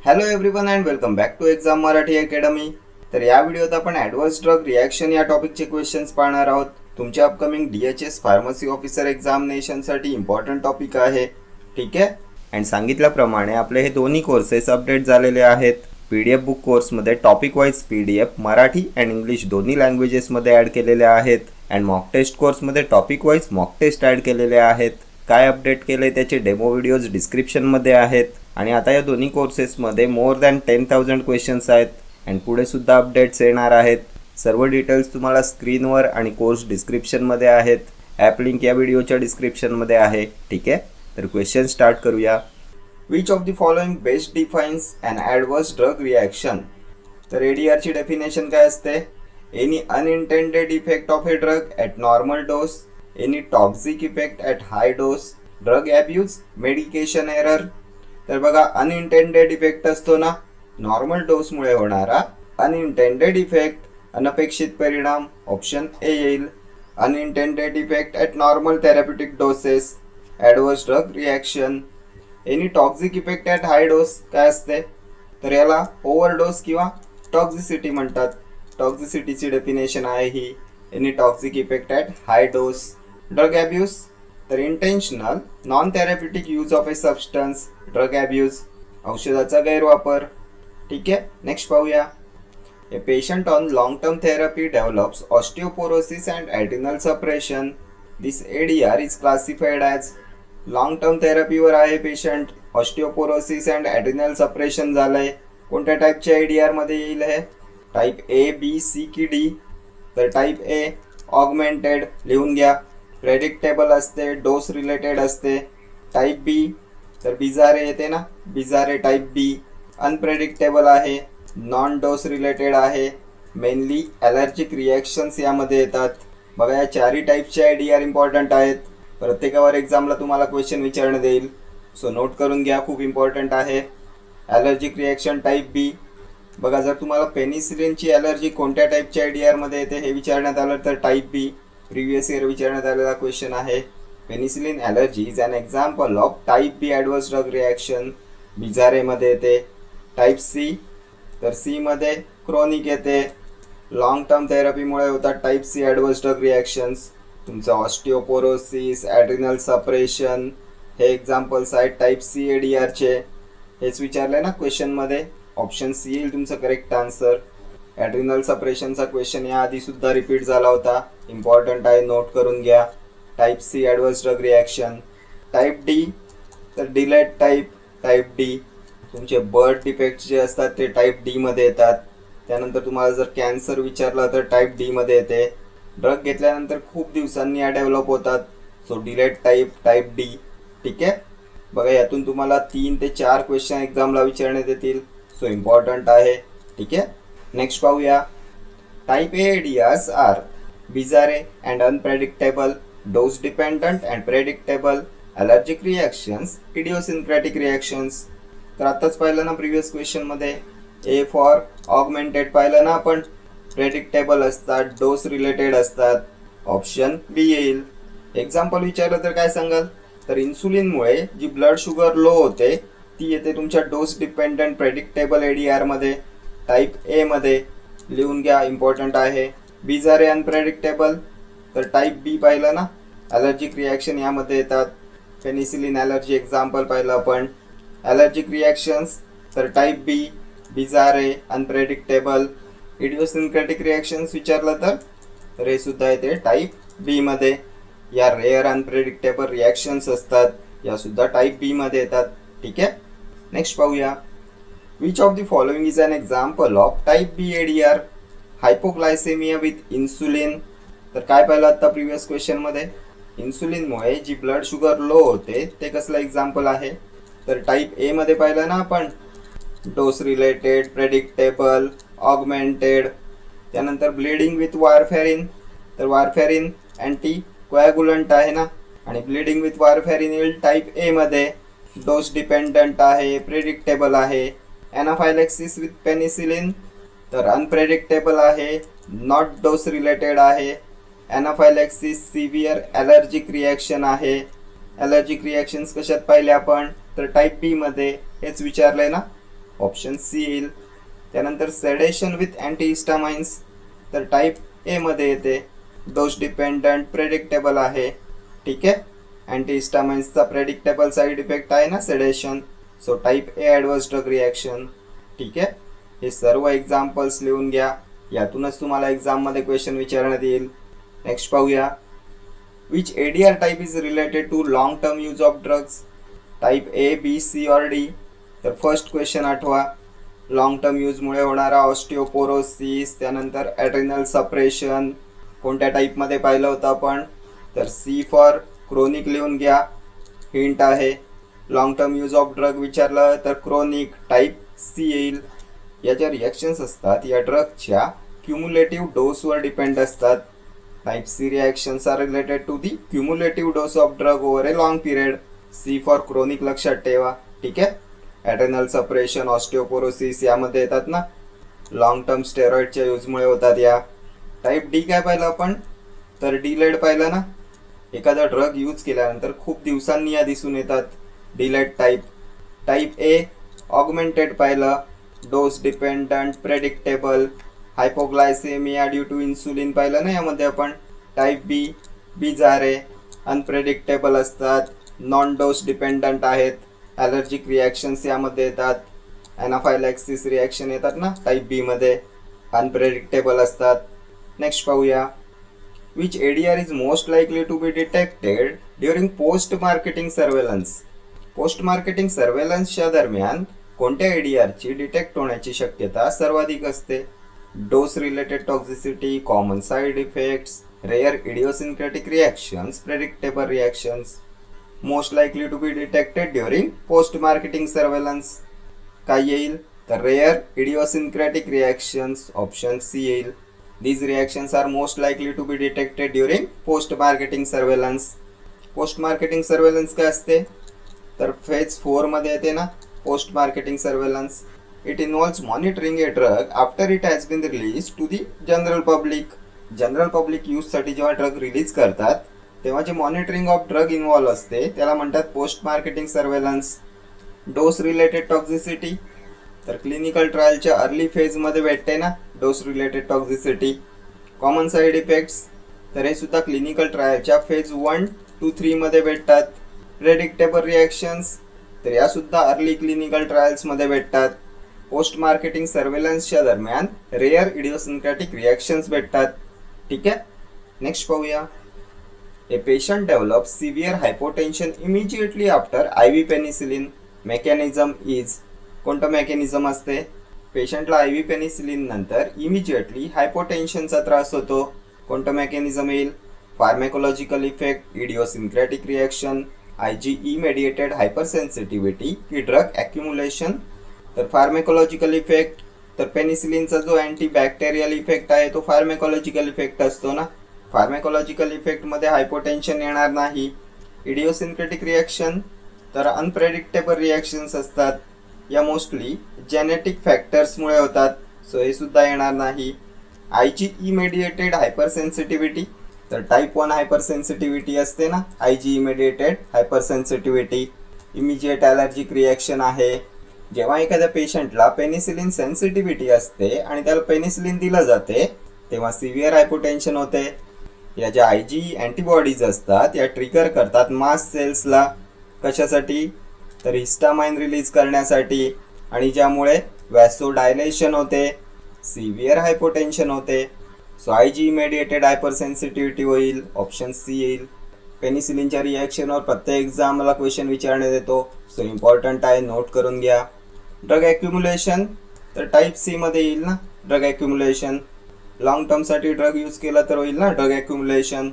Hello everyone and welcome back to exam Marathi academy. तर या व्हिडिओत आपण ॲडव्हान्स ड्रग रिॲक्शन या टॉपिकचे क्वेश्चन्स पाहणार आहोत. तुमच्या अपकमिंग DHS फार्मसी ऑफिसर एक्झामिनेशनसाठी इम्पॉर्टंट टॉपिक आहे. ठीक आहे. अँड सांगितल्याप्रमाणे आपले हे दोन्ही कोर्सेस अपडेट झालेले आहेत. PDF बुक कोर्समध्ये topic wise PDF Marathi and English दोन्ही लँग्वेजेसमध्ये ॲड केलेले आहेत. अँड मॉक टेस्ट कोर्समध्ये topic wise mock test add केलेले आहेत. काय अपडेट केले त्याचे डेमो व्हिडिओज डिस्क्रिप्शनमध्ये आहेत. आणि आता या दोन्ही कोर्सेसमध्ये मोर दॅन 10,000 क्वेश्चन्स आहेत अँड पुढे सुद्धा अपडेट्स येणार आहेत. सर्व डिटेल्स तुम्हाला स्क्रीनवर आणि कोर्स डिस्क्रिप्शनमध्ये आहेत. ॲप लिंक या व्हिडिओच्या डिस्क्रिप्शनमध्ये आहे. ठीक आहे. तर क्वेश्चन स्टार्ट करूया. Which of the following best defines and adverse drug reaction. तर ADRची डेफिनेशन काय असते? Any unintended effect of a drug at normal dose, any toxic effect at high dose, drug abuse, medication error. तर बघा, unintended effect असतो ना, normal डोसमुळे होणारा unintended effect, अनपेक्षित परिणाम, ऑप्शन ए येईल. Unintended effect at normal therapeutic doses, adverse drug reaction. Any toxic effect at high dose काय असते? तर याला ओव्हरडोस किंवा टॉक्झिसिटी म्हणतात. टॉक्झिसिटीची डेफिनेशन आहे ही. Any toxic effect at high dose. Drug abuse, तर intentional non therapeutic use of a substance, drug abuse, औषधाचा गैरवापर. ठीक आहे. नेक्स्ट पाहूया. A patient on long term therapy develops osteoporosis and adrenal suppression. This ADR is classified as. Long term थेरपीवर आहे patient, osteoporosis and adrenal suppression झालंय. कोणत्या टाईपच्या ADRमध्ये येईल हे? टाईप A, B, C की D? तर टाईप A ऑगमेंटेड लिहून घ्या. प्रेडिक्टेबल असते, डोस रिलेटेड असते. टाईप B तर बिजारे येते ना, बिजारे टाईप B. अनप्रेडिक्टेबल आहे, नॉन डोस रिलेटेड आहे. मेनली ॲलर्जिक रिॲक्शन्स यामध्ये येतात. बघा, या चारही टाईपचे ADR इम्पॉर्टंट आहेत. प्रत्येकावर एक्झामला तुम्हाला क्वेश्चन विचारण्यात येईल, सो नोट करून घ्या, खूप इम्पॉर्टंट आहे. Allergic reaction type B. बघा, जर तुम्हाला पेनिसिलिनची ॲलर्जी कोणत्या टाईपच्या ADRमध्ये येते हे विचारण्यात आलं तर टाईप B. प्रिव्हियस इयर विचारण्यात आलेला क्वेश्चन आहे. Penicillin allergy is an example of type B adverse drug reaction. बिजारेमध्ये येते. टाईप C, तर Cमध्ये क्रोनिक येते. लॉंग टर्म थेरपीमुळे होतात type C adverse drug reactions. तुमचं ऑस्टिओपोरोसिस, ॲड्रिनल सप्रेशन हे एक्झाम्पल्स आहेत टाईप C ADRचे. हेच विचारलं ना क्वेश्चनमध्ये. ऑप्शन C येईल तुमचं करेक्ट आन्सर. ॲड्रिनल सप्रेशनचा क्वेश्चन याआधीसुद्धा रिपीट झाला होता, इम्पॉर्टंट आहे, नोट करून घ्या. Type C adverse drug reaction. Type D, तर डिलेट टाईप, टाईप D. तुमचे बर्थ डिफेक्ट्स जे असतात ते टाईप Dमध्ये येतात. त्यानंतर तुम्हाला जर कॅन्सर विचारला तर टाईप Dमध्ये येते. ड्रग घेतल्यानंतर खूप दिवसांनी या डेव्हलप होतात, so delete type, type D. ठीक आहे. बघा, यातून तुम्हाला 3 ते 4 क्वेश्चन एक्झामला विचारण्यात येतील, सो इम्पॉर्टंट आहे. ठीक आहे. नेक्स्ट पाहूया. Type A ADRs are bizarre and unpredictable, dose dependent and predictable, allergic reactions, idiosyncratic reactions. तर आत्ताच पाहिलं ना प्रिव्हियस क्वेश्चनमध्ये, A फॉर ऑगमेंटेड पाहिलं ना आपण, प्रेडिक्टेबल असतात, डोस रिलेटेड असतात. ऑप्शन B येईल. एक्झाम्पल विचारलं तर काय सांगाल? तर इन्सुलिनमुळे जी ब्लड शुगर लो होते ती येते तुमच्या डोस डिपेंडंट प्रेडिक्टेबल ADRमध्ये, टाईप A मध्ये. लिहून घ्या, इम्पॉर्टंट आहे. बिजारे अनप्रेडिक्टेबल, तर टाईप B पाहिलं ना, ॲलर्जिक रिॲक्शन यामध्ये येतात. पेनिसिलिन ॲलर्जी एक्झाम्पल पाहिलं आपण. ॲलर्जिक रिॲक्शन्स, तर type B, bizarre unpredictable. Idiosyncratic reactions विचारलं तर हे सुद्धा येते टाईप B मध्ये. या रेअर अनप्रेडिक्टेबल रिॲक्शन्स असतात, यासुद्धा टाईप B मध्ये येतात. ठीक आहे. नेक्स्ट पाहूया. Which of the following is an example of type B ADR. Hypoglycaemia with insulin. तर काय पाहिलं आता प्रिव्हियस क्वेश्चनमध्ये? इन्सुलिनमुळे जी ब्लड शुगर लो होते ते कसलं एक्झाम्पल आहे? तर टाईप A मध्ये पाहिलं ना आपण, डोस रिलेटेड, प्रेडिक्टेबल, ऑगमेंटेड. त्यानंतर ब्लिडिंग विथ वारफॅरिन, तर वारफॅरिन अँटी कोॲग्युलंट आहे ना, आणि ब्लिडिंग विथ वारफॅरिन येईल टाईप A मध्ये. डोस डिपेंडंट आहे, प्रेडिक्टेबल आहे. ॲनाफायलॅक्सिस विथ पेनिसिलिन, तर अनप्रेडिक्टेबल आहे, नॉट डोस रिलेटेड आहे. ॲनाफायलॅक्सिस सिव्हिअर ॲलर्जिक रिॲक्शन आहे. ॲलर्जिक रिॲक्शन्स कशात पाहिले आपण? तर टाईप B मध्ये. हेच विचारलंय ना. ऑप्शन सी येईल. त्यानंतर सेडेशन विथ अँटीहिस्टामाइन्स, तर टाईप ए मध्ये येते. डोस डिपेंडंट प्रेडिक्टेबल आहे. ठीक आहे, अँटीहिस्टामाइन्सचा प्रेडिक्टेबल साईड इफेक्ट आहे ना sedation. So type A adverse drug reaction. ठीक आहे, हे सर्व एक्झाम्पल्स लिहून घ्या, यातूनच तुम्हाला एक्झाममध्ये क्वेश्चन विचारण्यात येईल. नेक्स्ट पाहूया, which ADR type is related to long term use of drugs. Type A, B, C और डी. तर फर्स्ट क्वेश्चन आठवा, लॉंग टर्म यूजमुळे होणारा ऑस्टिओपोरोसिस, त्यानंतर ॲड्रिनल सप्रेशन कोणत्या टाईपमध्ये पाहिलं होतं आपण, तर सी फॉर क्रोनिक लिहून घ्या, हिंट आहे. Long term use of drug विचारलं तर क्रोनिक टाईप सी येईल. या ज्या रिॲक्शन्स असतात या ड्रगच्या क्युम्युलेटिव्ह डोसवर डिपेंड असतात. Type C reactions are related to the cumulative dose of drug over a long period. C for chronic लक्षात ठेवा. ठीक आहे, ॲड्रेनल सप्रेशन, ऑस्टिओपोरोसिस यामध्ये येतात ना, लॉंग टर्म स्टेरॉइडच्या यूजमुळे होतात या. टाईप डी काय पाहिलं आपण, तर डिलेड पाहिलं ना, एखादा ड्रग यूज केल्यानंतर खूप दिवसांनी या दिसून येतात, delayed type. Type A augmented पाहिलं, dose dependent predictable, hypoglycaemia due to insulin पाहिलं ना यामध्ये आपण. टाईप बी बिजारे, अनप्रेडिक्टेबल असतात, नॉन डोस डिपेंडंट आहेत, ॲलर्जिक रिॲक्शन्स यामध्ये येतात, ॲनाफायलॅक्सिस रिॲक्शन येतात ना टाईप बीमध्ये, अनप्रेडिक्टेबल असतात. नेक्स्ट पाहूया, which ADR is most likely to be detected during post marketing surveillance. Post marketing सर्वेलन्सच्या दरम्यान कोणत्या ADRची डिटेक्ट होण्याची शक्यता सर्वाधिक असते. Dose related toxicity, common side effects, rare idiosyncratic reactions, predictable reactions. Most likely to be detected during post marketing surveillance काय येईल, तर rare idiosyncratic reactions, option C येईल. These reactions are most likely to be detected during post marketing surveillance. Post marketing surveillance काय असते, तर phase 4 मध्ये येते ना post marketing surveillance. It involves monitoring a drug after it has been release to the general public. General public यूजसाठी जेव्हा drug release करतात तेव्हा जे मॉनिटरिंग ऑफ ड्रग इन्व्हॉल्व असते त्याला म्हणतात post marketing surveillance. Dose related toxicity, तर clinical ट्रायलच्या अर्ली फेजमध्ये भेटते ना dose related toxicity. Common side effects, तर हे सुद्धा क्लिनिकल ट्रायलच्या फेज 1 to 3 मध्ये भेटतात. प्रेडिक्टेबल रिॲक्शन्स, तर यासुद्धा अर्ली क्लिनिकल ट्रायल्समध्ये भेटतात. पोस्ट मार्केटिंग सर्वेलन्सच्या दरम्यान रेअर इडिओसिन्क्रेटिक रिॲक्शन्स भेटतात. ठीक आहे, नेक्स्ट पाहूया, a patient develop severe hypotension immediately after IV penicillin. Mechanism is, कोणतं मेकॅनिझम असते, पेशंटला IV पेनिसिलिन नंतर इमिजिएटली हायपोटेन्शनचा त्रास होतो, कोणतं मेकॅनिझम येईल. फार्मॅकोलॉजिकल इफेक्ट, इडिओसिन्क्रेटिक रिॲक्शन, IgE मेडिएटेड हायपरसेन्सिटिव्हिटी की ड्रग ॲक्युम्युलेशन. तर फार्मॅकोलॉजिकल इफेक्ट, तर पेनिसिलिनचा जो अँटीबॅक्टेरियल इफेक्ट आहे तो फार्मॅकोलॉजिकल इफेक्ट असतो ना, फार्मॅकोलॉजिकल इफेक्टमध्ये हायपोटेन्शन येणार नाही. इडिओसिन्क्रेटिक रिॲक्शन, तर अनप्रेडिक्टेबल रिॲक्शन्स असतात, या मोस्टली जेनेटिक फॅक्टर्समुळे होतात, सो हे सुद्धा येणार नाही. IgE मेडिएटेड हायपरसेन्सिटिव्हिटी, तर टाईप 1 हायपरसेन्सिटिव्हिटी असते ना, IgE mediated hypersensitivity, immediate allergic reaction आहे. जेव्हा एखाद्या पेशंटला पेनिसिलिन सेन्सिटिव्हिटी असते आणि त्याला पेनिसिलिन दिलं जाते तेव्हा सिव्हिअर हायपोटेन्शन होते. या ज्या IgE अँटीबॉडीज असतात या ट्रिगर करतात मास्ट सेल्सला, कशासाठी, तर हिस्टामाइन रिलीज करण्यासाठी, आणि ज्यामुळे वॅसोडायलेशन होते, सिव्हिअर हायपोटेन्शन होते. सो IgE मेडिएटेड हायपरसेन्सिटिव्हिटी होईल, ऑप्शन सी येईल. पेनिसिलिनच्या रिॲक्शनवर प्रत्येक एक्झामला क्वेश्चन विचारण्यात येतो, सो इम्पॉर्टंट आहे, नोट करून घ्या. ड्रग ॲक्युम्युलेशन, तर टाईप सी मध्ये येईल ना ड्रग ॲक्युम्युलेशन. लॉंग टर्मसाठी ड्रग यूज केला तर होईल ना ड्रग ॲक्युम्युलेशन.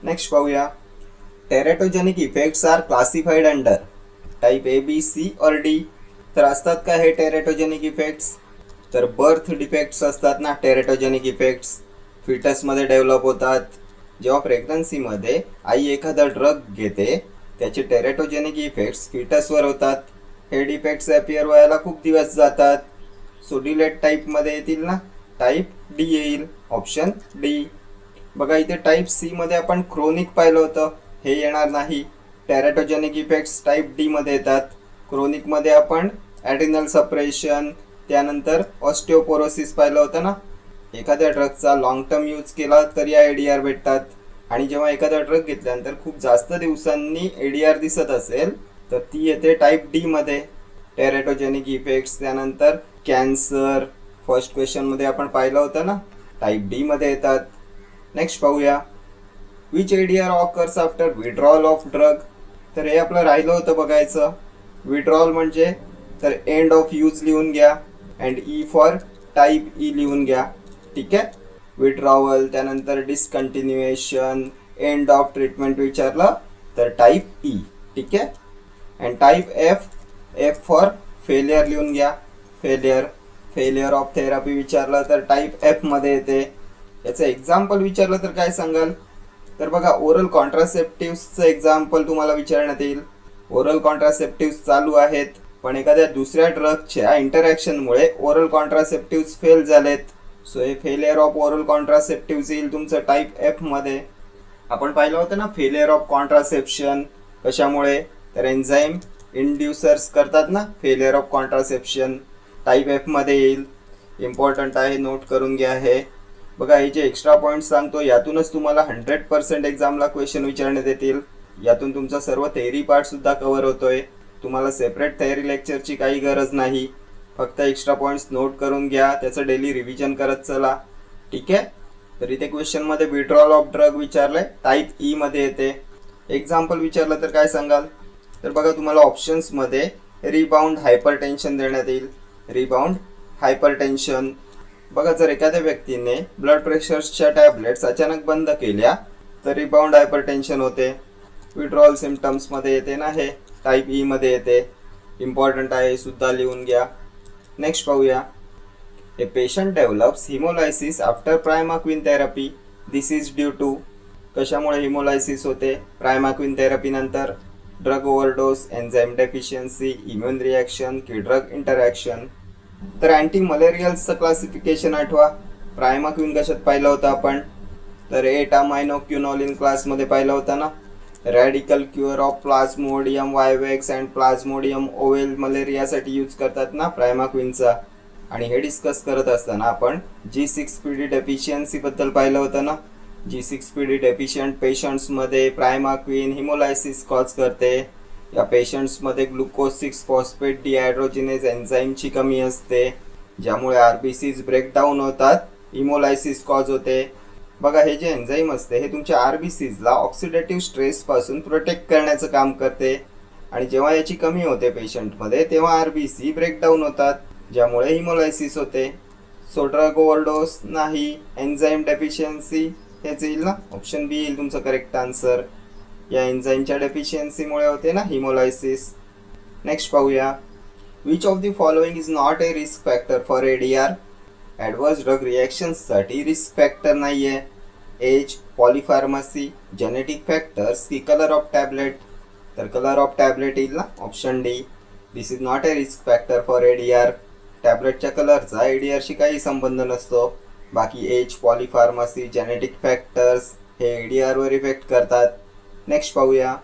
नेक्स्ट पाहूया, teratogenic effects are classified under type A, B, C और डी. तर असतात का हे टेरेटोजेनिक इफेक्ट्स, तर बर्थ डिफेक्ट्स असतात ना टेरेटोजेनिक इफेक्ट्स, फिटसमध्ये डेव्हलप होतात. जेव्हा प्रेग्नन्सीमध्ये आई एखादा ड्रग घेते त्याचे टेरेटोजेनिक इफेक्ट्स फिटसवर होतात. हे डिफेक्ट्स ॲपियर व्हायला खूप दिवस जातात, सो डिलेट टाईपमध्ये येतील ना, टाईप डी येईल, ऑप्शन डी. बघा इथे टाईप सीमध्ये आपण क्रोनिक पाहिलं होतं, हे येणार नाही. टेरेटोजेनिक इफेक्ट्स टाईप डीमध्ये येतात, क्रोनिकमध्ये आपण ॲड्रिनल सप्रेशन, त्यानंतर ऑस्टिओपोरोसिस पाहिलं होतं ना. एखाद्या ड्रगचा लॉंग टर्म यूज केला तर या ADR भेटतात. आणि जेव्हा एखादा ड्रग घेतल्यानंतर खूप जास्त दिवसांनी ADR दिसत असेल तर ती येते टाईप डी मध्ये. टेरेटोजेनिक इफेक्ट्स, त्यानंतर कॅन्सर, फर्स्ट क्वेश्चनमध्ये आपण पाहिलं होतं ना, टाईप डी मध्ये येतात. नेक्स्ट पाहूया, which ADR occurs after withdrawal of drug. तर हे आपलं राहिलं होतं बघायचं. विड्रॉल म्हणजे तर एंड ऑफ यूज लिहून घ्या and E for type E लिहून घ्या. ठीक आहे. विड्रॉवल, त्यानंतर डिस्कंटिन्युएशन, एंड ऑफ ट्रीटमेंट विचारलं तर टाईप ई. ठीक आहे. And type F for failure लिहून घ्या. फेलियर ऑफ थेरपी विचारलं तर टाईप एफ मध्ये येते. याचं एक्झाम्पल विचारलं तर काय सांगाल. तर बघा, ओरल कॉन्ट्रासेप्टिव्हचं एक्झाम्पल तुम्हाला विचारण्यात येईल. ओरल कॉन्ट्रासेप्टिव्ह चालू आहेत पण एखाद्या दुसऱ्या ड्रगच्या इंटरॅक्शनमुळे ओरल कॉन्ट्रासेप्टिव्ह फेल झालेत. सो हे फेलियर ऑफ ओरल कॉन्ट्रासेप्टिव्ह येईल तुमचं टाईप एफ मध्ये. आपण पाहिलं होतं ना फेलियर ऑफ कॉन्ट्रासेप्शन कशामुळे, तर एन्झाईम इंड्युसर्स करतात ना failure of contraception, type F मध्ये येईल. इम्पॉर्टंट आहे, नोट करून घ्या हे. बघा, हे जे एक्स्ट्रा पॉईंट सांगतो यातूनच तुम्हाला 100% एक्झामला क्वेश्चन विचारण्यात येतील. यातून तुमचा सर्व थेअरी पार्ट सुद्धा कव्हर होतोय. तुम्हाला सेपरेट थेअरी लेक्चरची काही गरज नाही. फक्त एक्स्ट्रा पॉईंट्स नोट करून घ्या, त्याचं डेली रिव्हिजन करत चला. ठीक आहे. तर इथे क्वेश्चनमध्ये विड्रॉल ऑफ ड्रग विचारलंय, टाईप ई मध्ये येते. एक्झाम्पल विचारलं तर काय सांगाल. तर बघा, तुम्हाला ऑप्शन्समध्ये रिबाउंड हायपरटेन्शन देण्यात येईल. रिबाउंड हायपरटेन्शन, बघा, जर एखाद्या व्यक्तीने ब्लड प्रेशरच्या टॅबलेट्स अचानक बंद केल्या तर रिबाउंड हायपरटेन्शन होते. विड्रॉल सिम्पटम्समध्ये येते ना, हे टाईप ई मध्ये येते. इम्पॉर्टंट आहे, सुद्धा लिहून घ्या. नेक्स्ट पाहूया, a patient develops haemolysis after primaquine therapy. This is due to, कशामुळे हिमोलायसिस होते प्रायमाक्विन थेरपी नंतर. Drug overdose, enzyme deficiency, immune reaction की ड्रग इंटरॅक्शन. तर अँटी मलेरियल्सचं क्लासिफिकेशन आठवा. प्रायमाक्विन कशात पाहिलं होतं आपण, तर 8 अमायनोक्युनोलिन क्लासमध्ये पाहिलं होतं ना. Radical cure of plasmodium vivax and plasmodium ovale मलेरियासाठी यूज करतात ना प्रायमाक्विनचा. आणि हे डिस्कस करत असताना आपण G6PD डेफिशियन्सीबद्दल पाहिलं होतं ना. G6PD डेफिशियंट पेशंट्समध्ये प्रायमाक्विन हिमोलायसिस कॉज करते. या पेशंट्समध्ये ग्लुकोज 6 फॉस्फेट डिहायड्रोजिनेज एन्झाईमची कमी असते, ज्यामुळे RBCs ब्रेकडाऊन होतात, हिमोलायसिस कॉज होते. बघा, हे जे एन्झाईम असते हे तुमच्या RBCsला ऑक्सिडेटिव्ह स्ट्रेसपासून प्रोटेक्ट करण्याचं काम करते. आणि जेव्हा याची कमी होते पेशंटमध्ये तेव्हा RBC ब्रेकडाऊन होतात, ज्यामुळे हिमोलायसिस होते. सो ड्रग ओव्हरडोस नाही, एन्झाईम डेफिशियन्सी हेच येईल ना. ऑप्शन बी येईल तुमचं करेक्ट आन्सर. या एन्झाईमच्या डेफिशियन्सीमुळे होते ना हिमोलायसिस. नेक्स्ट पाहूया, which of the following is not a risk factor for ADR. Adverse drug रिॲक्शन्ससाठी रिस्क फॅक्टर नाही आहे. एज, पॉलिफार्मसी, जेनेटिक फॅक्टर्स की कलर ऑफ टॅबलेट. तर कलर ऑफ टॅबलेट येईल ना, option D. This is not a risk factor for ADR. टॅबलेटच्या कलरचा ADRशी काही संबंध नसतो. बाकी एज, पॉलिफार्मसी, जेनेटिक फॅक्टर्स हे ADRवर इफेक्ट करतात. नेक्स्ट पाहूया,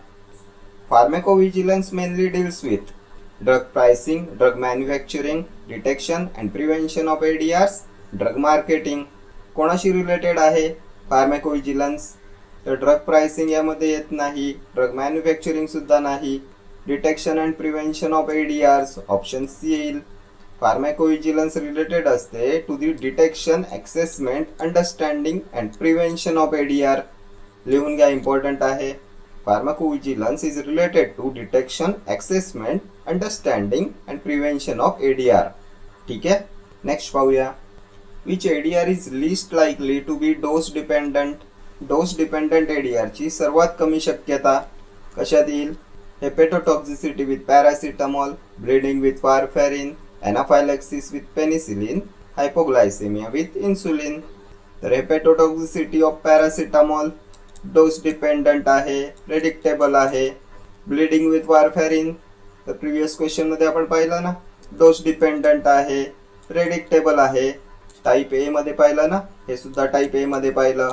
pharmacovigilance mainly deals with drug pricing, drug manufacturing, detection and prevention of ADRs, drug marketing. कोणाशी रिलेटेड आहे फार्माकोव्हिजिलन्स. तर ड्रग प्राइसिंग यामध्ये येत नाही, ड्रग मॅन्युफॅक्चरिंग सुद्धा नाही, detection and prevention of ADRs option C येईल. फार्माकोव्हिजिलन्स रिलेटेड असते to the detection, assessment, understanding and prevention of ADR. लिहून घ्या, इम्पॉर्टंट आहे. Pharmacovigilance is related to detection, assessment, understanding and prevention of ADR. ठीक आहे. Next पाहूया, which ADR is list likely to be dose dependent. Dose dependent ADRची सर्वात कमी शक्यता कशात येईल. Hepatotoxicity with paracetamol, bleeding with warfarin, anaphylaxis with penicillin, hypoglycaemia with insulin. तर हेपेटोटॉक्झिसिटी ऑफ पॅरासिटामॉल डोस डिपेंडंट आहे, प्रेडिक्टेबल आहे. ब्लिडिंग विथ वारफॅरिन तर प्रिव्हियस क्वेश्चनमध्ये आपण पाहिलं ना, डोस डिपेंडंट आहे, प्रेडिक्टेबल आहे. टाईप ए मध्ये पाहिलं ना, हे सुद्धा टाईप ए मध्ये पाहिलं.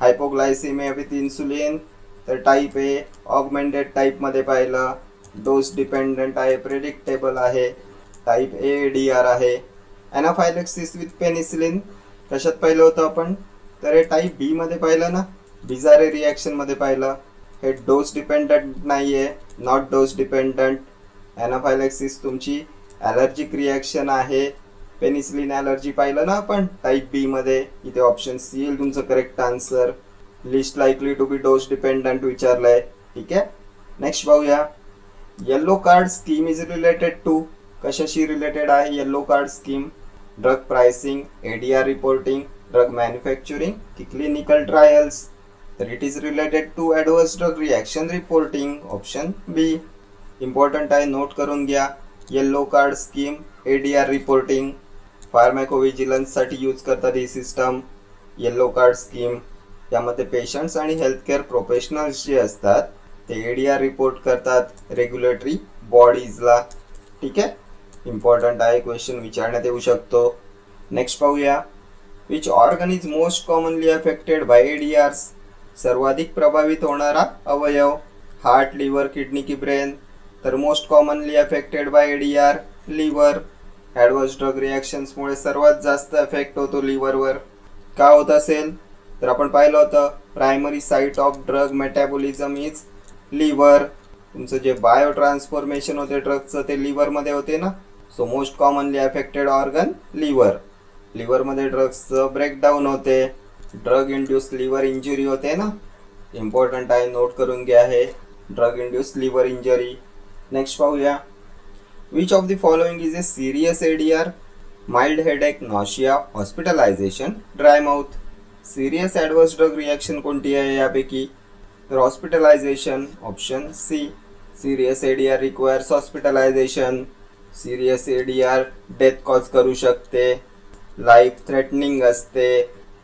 हायपोग्लायसेमिया विथ इन्सुलिन तर टाईप ए ऑगमेंटेड टाईपमध्ये पाहिलं. डोस डिपेंडंट आहे, प्रेडिक्टेबल आहे. टाईप ए ADR आहे. एनाफायलेक्सिस विथ पेनिसिलिन कशात पाहिलं होतं आपण? तर हे टाईप बी मध्ये पाहिलं ना, बिजारे रिॲक्शन मध्ये पाहिलं. हे डोस डिपेंडंट नाही आहे, नॉट डोस डिपेंडंट. एनाफायलेक्सिस तुमची ॲलर्जिक रिॲक्शन आहे. पेनिसिलिन ॲलर्जी पाहिलं ना आपण टाईप बी मध्ये. इथे ऑप्शन सी येईल तुमचं correct answer. List likely to be dose dependent विचारलंय. ठीक आहे, नेक्स्ट पाहूया. Yellow card scheme is related to, कशाशी रिलेटेड आहे yellow card scheme? Drug pricing, ADR reporting, drug manufacturing की क्लिनिकल ट्रायल्स? तर it is related to adverse drug reaction reporting, option B. Important आहे, नोट करून घ्या. Yellow card scheme, ADR reporting. फार्मॅकोव्हिजिलन्ससाठी use करतात ही सिस्टम येल्लो कार्ड स्कीम. यामध्ये patients आणि हेल्थकेअर प्रोफेशनल्स जे असतात ते ADR रिपोर्ट करतात रेग्युलेटरी बॉडीजला. ठीक आहे, इम्पॉर्टंट आहे, क्वेश्चन विचारण्यात येऊ शकतो. नेक्स्ट पाहूया. Which organ is most commonly affected by ADRs? सर्वाधिक प्रभावित होणारा अवयव? हार्ट, लिव्हर, किडनी की ब्रेन? तर most commonly affected by ADR liver. Adverse drug रिॲक्शन्समुळे सर्वात जास्त इफेक्ट होतो लिव्हरवर. का होत असेल? तर आपण पाहिलं होतं primary site of drug metabolism is liver. तुमचं जे बायो ट्रान्सफॉर्मेशन होते ड्रगचं ते लिव्हरमध्ये होते ना. So most commonly affected organ liver. लिव्हरमध्ये ड्रग्सचं ब्रेकडाऊन होते. ड्रग इंड्यूस लिव्हर इंजुरी होते ना. इम्पॉर्टंट आहे, नोट करून घ्या हे drug induce liver injury. Next पाहूया. Which of the following is a serious ADR? Mild headache, nausea, hospitalisation, dry mouth. Serious adverse drug reaction कोणती आहे यापैकी? तर hospitalisation, option C. Serious ADR requires hospitalisation. Serious ADR death cause करू शकते, life threatening असते,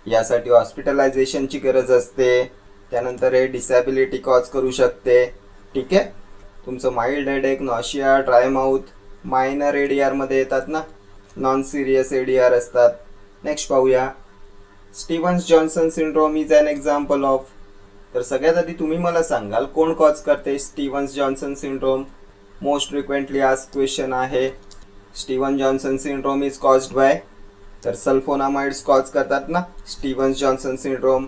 यासाठी हॉस्पिटलायझेशनची गरज असते. त्यानंतर हे डिसॅबिलिटी कॉज करू शकते. ठीक आहे, तुमचं mild headache, nausea, dry mouth minor ADR मध्ये येतात ना, नॉन सिरियस ADR असतात. नेक्स्ट पाहूया. Stevens Johnson syndrome is an example of. तर सगळ्यात आधी तुम्ही मला सांगाल कोण कॉज करते Stevens Johnson syndrome? Most frequently asked question आहे. Steven Johnson syndrome is caused by, तर सल्फोनामाइड्स कॉज करतात ना स्टीव्हन्स जॉन्सन सिंड्रोम.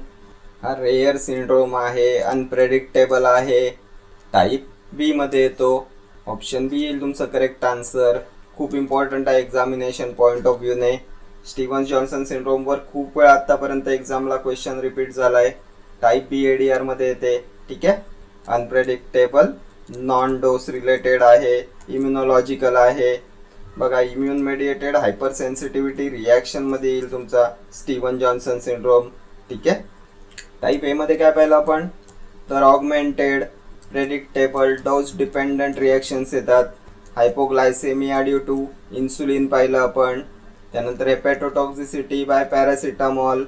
हा रेअर सिंड्रोम आहे, अनप्रेडिक्टेबल आहे, टाईप बी मध्ये येतो. ऑप्शन बी येईल तुमचं करेक्ट आन्सर. खूप इम्पॉर्टंट आहे एक्झामिनेशन पॉईंट ऑफ व्ह्यूने. स्टीव्हन्स जॉन्सन सिंड्रोमवर खूप वेळा आत्तापर्यंत एक्झामला क्वेश्चन रिपीट झाला आहे. टाईप बी ADR मध्ये येते. ठीक आहे, अनप्रेडिक्टेबल, नॉन डोस रिलेटेड आहे, इम्युनॉलॉजिकल आहे. बघा, इम्युन मेडिएटेड हायपर सेन्सिटिव्हिटी रिॲक्शनमध्ये येईल तुमचा स्टीव्हन जॉन्सन सिंड्रोम. ठीक आहे, टाईप ए मध्ये काय पाहिलं आपण? तर augmented, predictable, dose dependent reactions येतात. हायपोग्लायसेमिया ड्यू टू इन्सुलिन पाहिलं आपण. त्यानंतर हेपॅटोटॉक्झिसिटी बाय पॅरासिटामॉल,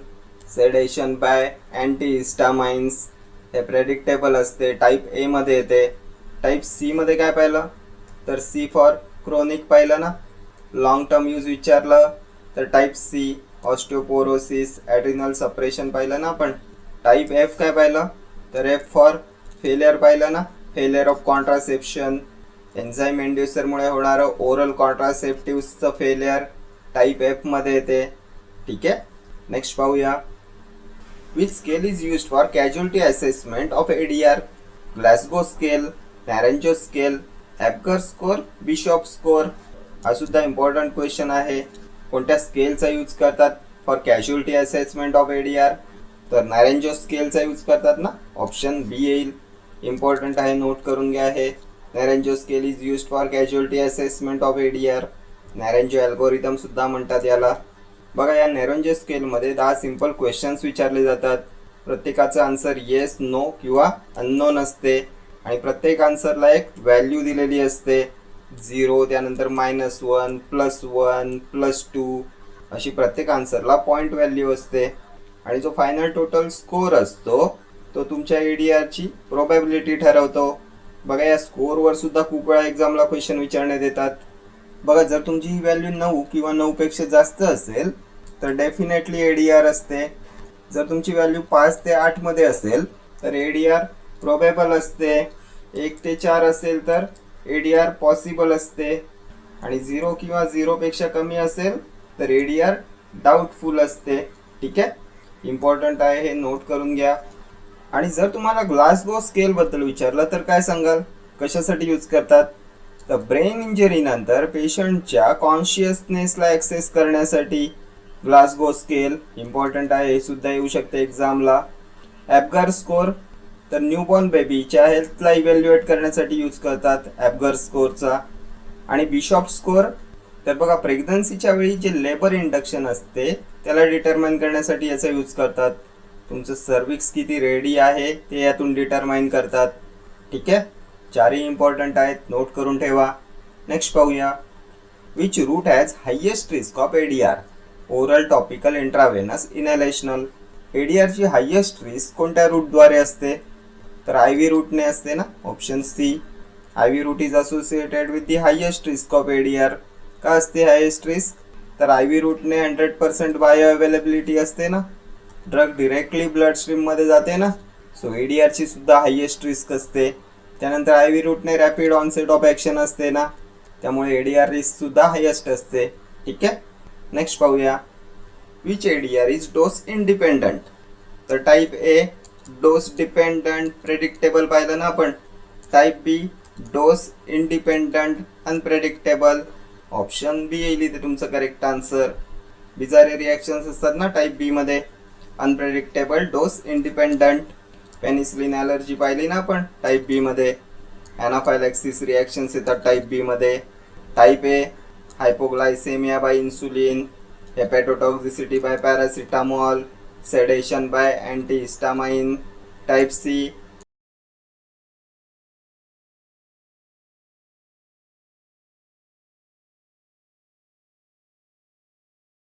सेडेशन बाय अँटीहिस्टामाइन्स, हे प्रेडिक्टेबल असते, टाईप ए मध्ये येते. टाईप सी मध्ये काय पाहिलं? तर सी फॉर क्रोनिक पाहिलं ना. लॉंग टर्म यूज विचारलं तर type C, osteoporosis, adrenal suppression पाहिलं ना आपण. टाईप एफ काय पाहिलं? तर एफ फॉर फेलियर पाहिलं ना, फेलियर ऑफ कॉन्ट्रासेप्शन, एन्झाईम इंड्युसरमुळे होणारं ओरल कॉन्ट्रासेप्टिव्सचं फेलियर टाईप एफ मध्ये येते. ठीक आहे, नेक्स्ट पाहूया. Which scale is used for casualty assessment of ADR? Glasgow scale, Naranjo scale, Apgar score, Bishop score. हा सुद्धा इम्पॉर्टंट क्वेश्चन आहे. कोणत्या स्केलचा यूज करतात for casualty assessment of ADR? तर नॅरेंजो स्केलचा यूज करतात ना, ऑप्शन बी येईल. इम्पॉर्टंट आहे, नोट करून घ्या हे. Naranjo scale is used for casualty assessment of ADR. Naranjo algorithm सुद्धा म्हणतात याला. बघा, या नॅरेंजो स्केलमध्ये 10 सिंपल क्वेश्चन्स विचारले जातात. प्रत्येकाचा आन्सर येस, नो किंवा अननोन असते आणि प्रत्येक आन्सरला एक व्हॅल्यू दिलेली असते. 0, त्यानंतर -1, +1, +2 अशी प्रत्येक आन्सरला पॉईंट व्हॅल्यू असते. आणि जो फायनल टोटल स्कोअर असतो तो तुमच्या ADRची प्रोबॅबिलिटी ठरवतो. बघा, या स्कोअरवर सुद्धा खूप वेळा एक्झामला क्वेश्चन विचारण्यात येतात. बघा, जर तुमची ही व्हॅल्यू 9 किंवा 9 पेक्षा जास्त असेल तर डेफिनेटली ADR असते. जर तुमची व्हॅल्यू 5 ते 8 मध्ये असेल तर ADR प्रोबेबल असते. 1 ते 4 असेल तर ADR पॉसिबल असते. आणि 0 किंवा 0 पेक्षा कमी असेल तर ADR डाऊटफुल असते. ठीक आहे, इम्पॉर्टंट आहे, हे नोट करून घ्या. आणि जर तुम्हाला ग्लासगो स्केल बद्दल विचारलं तर काय सांगाल, कशासाठी यूज करतात? तर ब्रेन इंजरी नंतर पेशंटच्या कॉन्शियसनेसला ॲक्सेस करण्यासाठी ग्लासगो स्केल इम्पॉर्टंट आहे, हे सुद्धा येऊ शकते एक्झामला. ॲपगार स्कोर तर न्यूबॉर्न बेबीच्या हेल्थला इव्हॅल्युएट करण्यासाठी यूज करतात ॲपगार स्कोरचा. आणि बिशॉप स्कोर तर बघा प्रेग्नन्सीच्या वेळी जे लेबर इंडक्शन असते त्याला डिटरमाइन करण्यासाठी याचा यूज करतात. तुमचं सर्विक्स किती रेडी आहे ते यातून डिटरमाइन करतात. ठीक आहे, चारही इम्पॉर्टंट आहेत, नोट करून ठेवा. नेक्स्ट पाहूया, which route has highest risk of ADR? Oral, topical, intravenous, inhalational. ADRची हायेस्ट रिस्क कोणत्या रूटद्वारे असते? तर IV रूटने असते ना, ऑप्शन सी. IV route is associated with the highest risk of ADR. का असते हायेस्ट रिस्क? तर IV रूटने 100% बायो अवेलेबिलिटी असते ना, ड्रग डिरेक्टली ब्लड स्ट्रीममध्ये जाते ना, सो ADRची सुद्धा हायेस्ट रिस्क असते. त्यानंतर IV रूटने रॅपिड ऑनसेट ऑफ ॲक्शन असते ना, त्यामुळे ADR रिस्क सुद्धा हायेस्ट असते. ठीक आहे, नेक्स्ट पाहूया, which ADR is dose independent? तर type A dose dependent predictable पाहिलं ना आपण. Type B dose independent unpredictable. Option B येईल इथे तुमचं करेक्ट आन्सर. बिजारे रिॲक्शन्स असतात ना टाईप बी मध्ये. Unpredictable, dose independent. Penicillin allergy पाहिली ना आपण टाईप बी मध्ये. ॲनाफायलॅक्सिस रिॲक्शन्स येतात टाईप बी मध्ये. Type A hypoglycaemia by insulin, hepatotoxicity by paracetamol, sedation by antihistamine. Type C